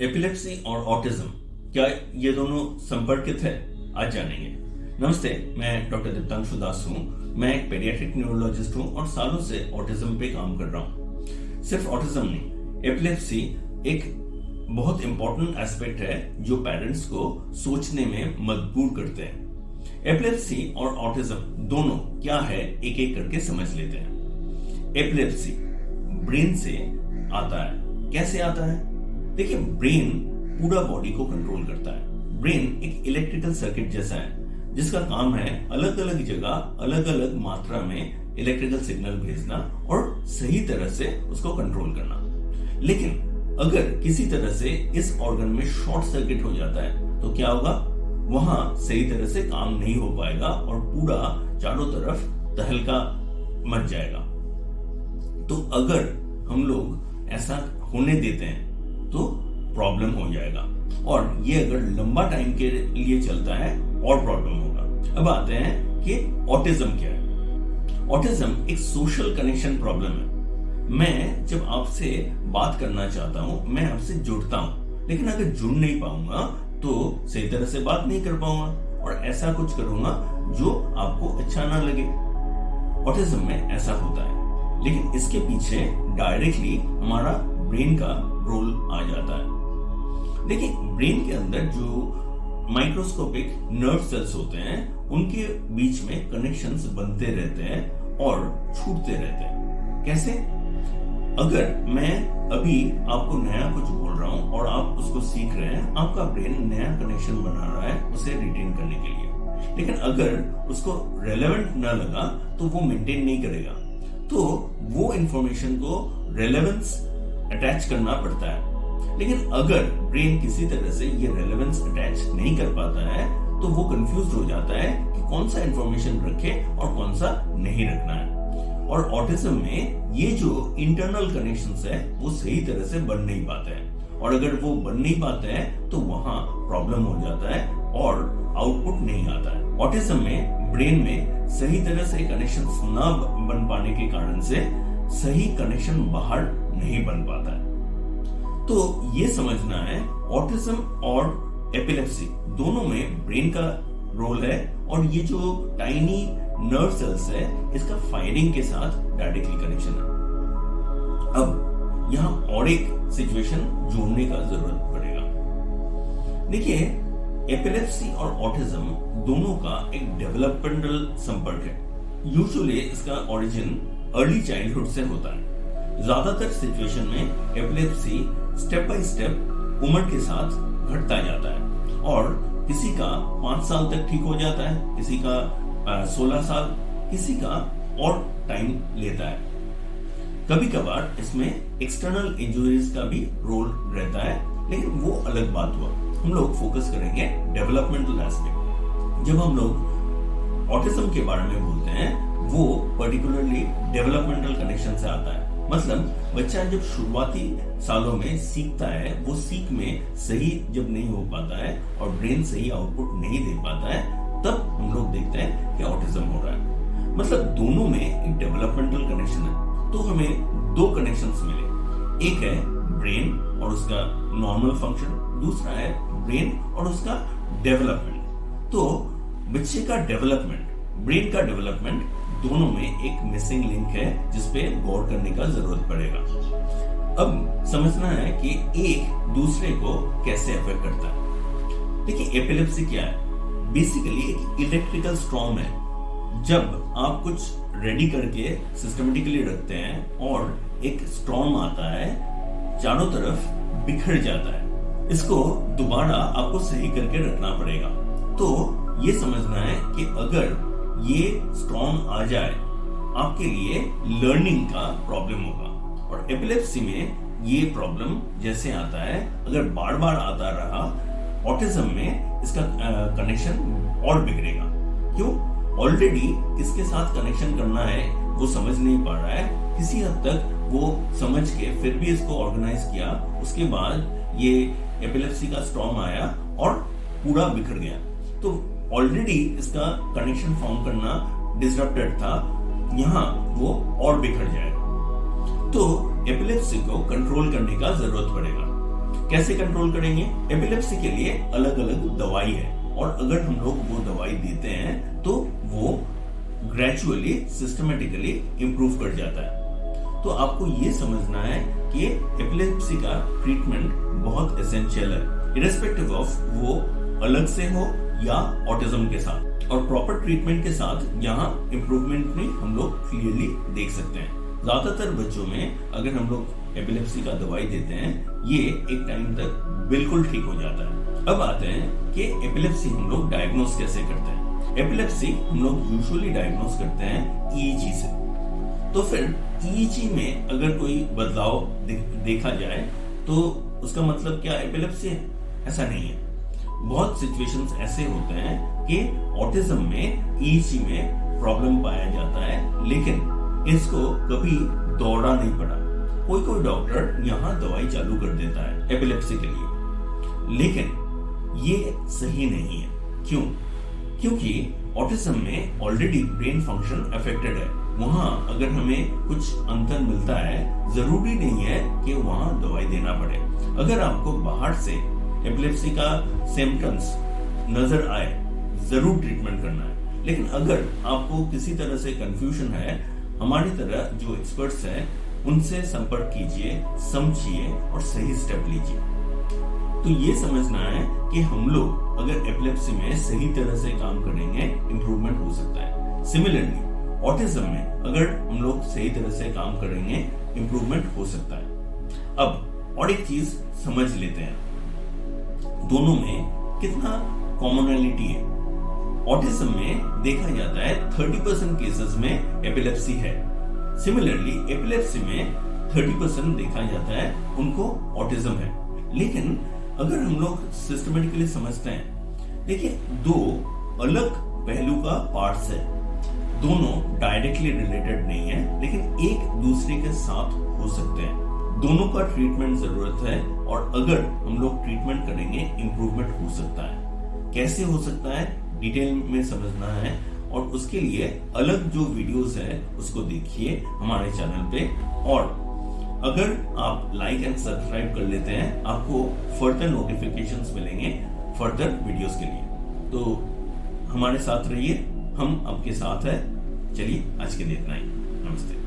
Epilepsy और autism, क्या ये दोनों संपर्कित है? आज जानेंगे। नमस्ते, मैं डॉक्टर दीप्तांशु दास हूँ। मैं एक पेडियाट्रिक न्यूरोलॉजिस्ट हूँ और सालों से ऑटिज्म पे काम कर रहा हूँ। सिर्फ ऑटिज्म नहीं, एपिलेप्सी एक बहुत इंपॉर्टेंट एस्पेक्ट है जो पेरेंट्स को सोचने में मजबूर करते हैं। एपिलेप्सी और ऑटिज्म दोनों क्या है, एक एक करके समझ लेते हैं। एपिलेप्सी ब्रेन से आता है। कैसे आता है? देखिए, ब्रेन पूरा बॉडी को कंट्रोल करता है। ब्रेन एक इलेक्ट्रिकल सर्किट जैसा है जिसका काम है अलग अलग जगह अलग अलग मात्रा में इलेक्ट्रिकल सिग्नल भेजना और सही तरह से उसको कंट्रोल करना। लेकिन अगर किसी तरह से इस ऑर्गन में शॉर्ट सर्किट हो जाता है तो क्या होगा? वहां सही तरह से काम नहीं हो पाएगा और पूरा चारों तरफ तहलका मच जाएगा। तो अगर हम लोग ऐसा होने देते हैं तो प्रॉब्लम हो जाएगा, और ये अगर लंबा टाइम के लिए चलता है और प्रॉब्लम होगा। अब आते हैं कि ऑटिज्म क्या है। ऑटिज्म एक सोशल कनेक्शन प्रॉब्लम है। मैं जब आपसे बात करना चाहता हूं, मैं आपसे जुड़ता हूं, लेकिन अगर जुड़ नहीं पाऊंगा तो सही तरह से बात नहीं कर पाऊंगा और ऐसा कुछ करूंगा जो आपको अच्छा ना लगे। ऑटिज्म में ऐसा होता है, लेकिन इसके पीछे डायरेक्टली हमारा ब्रेन का रोल आ जाता है। देखिए, ब्रेन के अंदर जो माइक्रोस्कोपिक नर्व सेल्स होते हैं उनके बीच में कनेक्शंस बनते रहते हैं और छूटते रहते हैं। कैसे? अगर मैं अभी आपको नया कुछ बोल रहा हूं और आप उसको सीख रहे हैं, आपका ब्रेन नया कनेक्शन बना रहा है उसे रिटेन करने के लिए, लेकिन अगर उसको रेलेवेंट ना लगा तो वो मेंटेन नहीं करेगा। तो वो इंफॉर्मेशन को रेलेवेंस अटैच करना पड़ता है। लेकिन अगर ब्रेन किसी तरह से ये रेलेवेंस अटैच नहीं कर पाता है तो वो कंफ्यूज हो जाता है कि कौन सा इंफॉर्मेशन रखे और कौन सा नहीं रखना है। और ऑटिज्म में ये जो इंटरनल कनेक्शंस है वो सही तरह से बन नहीं पाते हैं, और अगर वो बन नहीं पाते हैं तो वहां प्रॉब्लम हो जाता है और आउटपुट नहीं आता है। ऑटिज्म में ब्रेन में सही तरह से कनेक्शन ना बन पाने के कारण से सही कनेक्शन बाहर नहीं बन पाता है। तो ये समझना है, ऑटिज्म और एपिलेप्सी दोनों में ब्रेन का रोल है, और ये जो टाइनी नर्व सेल्स है इसका फायरिंग के साथ डायरेक्टली कनेक्शन है। अब यहां और एक सिचुएशन जोड़ने का जरूरत पड़ेगा। देखिए, एपिलेप्सी और ऑटिज्म दोनों का एक डेवलपमेंटल संपर्क है। यूजुअली इसका ओरिजिन अर्ली चाइल्डहुड से होता है। ज्यादातर सिचुएशन में एपिलेप्सी स्टेप बाय स्टेप उम्र के साथ घटता जाता है, और किसी का 5 साल तक ठीक हो जाता है, किसी का 16 साल, किसी का और टाइम लेता है। कभी कभार इसमें एक्सटर्नल इंजुरीज का भी रोल रहता है, लेकिन वो अलग बात हुआ। हम लोग फोकस करेंगे डेवलपमेंटल एस्पेक्ट। जब हम लोग ऑटिज्म के बारे में बोलते हैं वो पर्टिकुलरली डेवलपमेंटल कनेक्शन से आता है। मतलब बच्चा जब शुरुआती सालों में सीखता है, वो सीख में सही जब नहीं हो पाता है और ब्रेन सही आउटपुट नहीं दे पाता है, तब हम लोग देखते हैं कि ऑटिज्म हो रहा है। मतलब दोनों में एक डेवलपमेंटल कनेक्शन है। तो हमें दो कनेक्शंस मिले, एक है ब्रेन और उसका नॉर्मल फंक्शन, दूसरा है ब्रेन और उसका डेवलपमेंट। तो बच्चे का डेवलपमेंट, ब्रेन का डेवलपमेंट, दोनों में एक मिसिंग लिंक है जिसपे गौर करने का जरूरत पड़ेगा। अब समझना है कि एक दूसरे को कैसे अफेक्ट करता है। देखिए, एपिलेप्सी क्या है? बेसिकली एक इलेक्ट्रिकल स्टॉर्म है। जब आप कुछ रेडी करके सिस्टमेटिकली रखते हैं और एक स्टॉर्म आता है, चारों तरफ बिखर जाता है, इसको दोबारा आपको सही करके रखना पड़ेगा। तो ये समझना है कि अगर ये स्टॉर्म आ जाए, आपके लिए लर्निंग का प्रॉब्लम होगा। और एपिलेप्सी में ये प्रॉब्लम जैसे आता है, अगर बार बार आता रहा, ऑटिज्म में इसका कनेक्शन और बिगड़ेगा। क्यों? ऑलरेडी किसके साथ कनेक्शन करना है वो समझ नहीं पा रहा है। किसी हद तक वो समझ के फिर भी इसको ऑर्गेनाइज किया, उसके बाद ये एपिलेप्सी का स्टॉर्म आया और पूरा बिखर गया। तो ऑलरेडी इसका कनेक्शन फॉर्म करना डिसरप्टेड था, यहां वो और बिखर जाएगा। तो एपिलेप्सी को कंट्रोल करने का जरूरत पड़ेगा। कैसे कंट्रोल करेंगे? एपिलेप्सी के लिए अलग अलग दवाई है और अगर हम लोग वो दवाई देते हैं तो वो ग्रेजुअली सिस्टमेटिकली इंप्रूव कर जाता है। तो आपको ये समझना है कि एपिलेप्सी का ट्रीटमेंट बहुत एसेंशियल है, इरेस्पेक्टिव ऑफ वो अलग से हो या ऑटिज्म के साथ। और प्रॉपर ट्रीटमेंट के साथ यहाँ इंप्रूवमेंट भी हम लोग क्लियरली देख सकते हैं। ज्यादातर बच्चों में अगर हम लोग एपिलेप्सी का दवाई देते हैं, ये एक टाइम तक बिल्कुल ठीक हो जाता है। अब आते हैं कि एपिलेप्सी हम लोग डायग्नोस कैसे करते हैं। एपिलेप्सी हम लोग यूजुअली डायग्नोस करते हैं ईईजी से। तो फिर ईईजी में अगर कोई बदलाव देखा जाए तो उसका मतलब क्या एपिलेप्सी है? ऐसा नहीं है। बहुत सिचुएशंस ऐसे होते हैं कि ऑटिज्म में ईईजी में प्रॉब्लम पाया जाता है, लेकिन इसको कभी दौड़ा नहीं पड़ा। कोई डॉक्टर यहाँ दवाई चालू कर देता है एपिलेप्सी के लिए, लेकिन ये सही नहीं है। क्यों? क्योंकि ऑटिज्म में ऑलरेडी ब्रेन फंक्शन अफेक्टेड है। वहां अगर हमें कुछ अंतर मिलता है, जरूरी नहीं है कि वहां दवाई देना पड़े। अगर आपको बाहर से एपिलेप्सी का सिम्टम्स नजर आए, जरूर ट्रीटमेंट करना है। लेकिन अगर आपको किसी तरह से कंफ्यूजन है, हमारी तरह जो एक्सपर्ट्स हैं उनसे संपर्क कीजिए, समझिए और सही स्टेप लीजिए। तो ये समझना है कि हम लोग अगर एपिलेप्सी में सही तरह से काम करेंगे, इंप्रूवमेंट हो सकता है। सिमिलरली ऑटिज्म में अगर हम लोग सही तरह से काम करेंगे, इंप्रूवमेंट हो सकता है। अब और एक चीज समझ लेते हैं, दोनों में कितना कॉमनैलिटी है। ऑटिज्म में देखा जाता है 30% केसेस में एपिलेप्सी है। सिमिलरली एपिलेप्सी में 30% देखा जाता है उनको ऑटिज्म है। लेकिन अगर हम लोग सिस्टमेटिकली समझते हैं, देखिए दो अलग पहलू का पार्ट्स है, दोनों डायरेक्टली रिलेटेड नहीं है, लेकिन एक दूसरे के साथ हो सकते हैं। दोनों का ट्रीटमेंट जरूरत है और अगर हम लोग ट्रीटमेंट करेंगे, इंप्रूवमेंट हो सकता है। कैसे हो सकता है डिटेल में समझना है और उसके लिए अलग जो वीडियोस है उसको देखिए हमारे चैनल पे। और अगर आप लाइक एंड सब्सक्राइब कर लेते हैं, आपको फर्दर नोटिफिकेशंस मिलेंगे फर्दर वीडियोस के लिए। तो हमारे साथ रहिए, हम आपके साथ हैं। चलिए आज के लिए इतना ही। नमस्ते।